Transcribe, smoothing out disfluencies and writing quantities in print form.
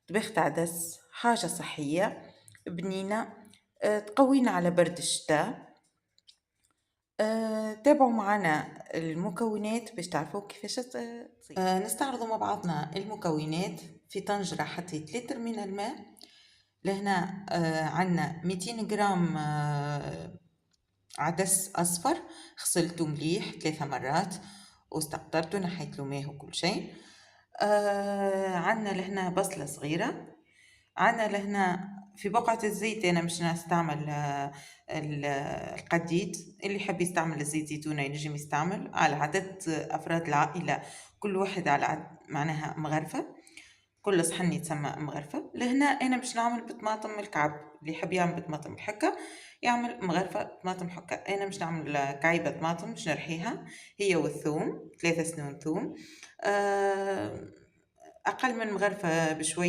طبيخة عدس حاجة صحية بنينة، تقوينا على برد الشتا. تابعوا معنا المكونات باش تعرفوا كيفاش تصير. نستعرضوا مع بعضنا المكونات. في طنجرة حطيت لتر من الماء. لهنا عنا 200 جرام عدس أصفر، غسلته مليح 3 مرات واستقطرته، نحيت له ماء وكل شيء. عنا لهنا بصلة صغيرة. عنا لهنا في بقعة الزيت أنا مش نستعمل القديد. اللي يحب يستعمل الزيت زيتونة ينجم يستعمل على عدد أفراد العائلة، كل واحد على معناها مغرفة، كل صحن يتسمى مغرفة. لهنا أنا مش نعمل بطماطم الكعب، اللي يحب يعمل بطماطم الحكة يعمل مغرفة طماطم حكة. أنا مش نعمل كعيبة طماطم، مش نرحيها هي والثوم، 3 سنون ثوم، أقل من مغرفة بشوي.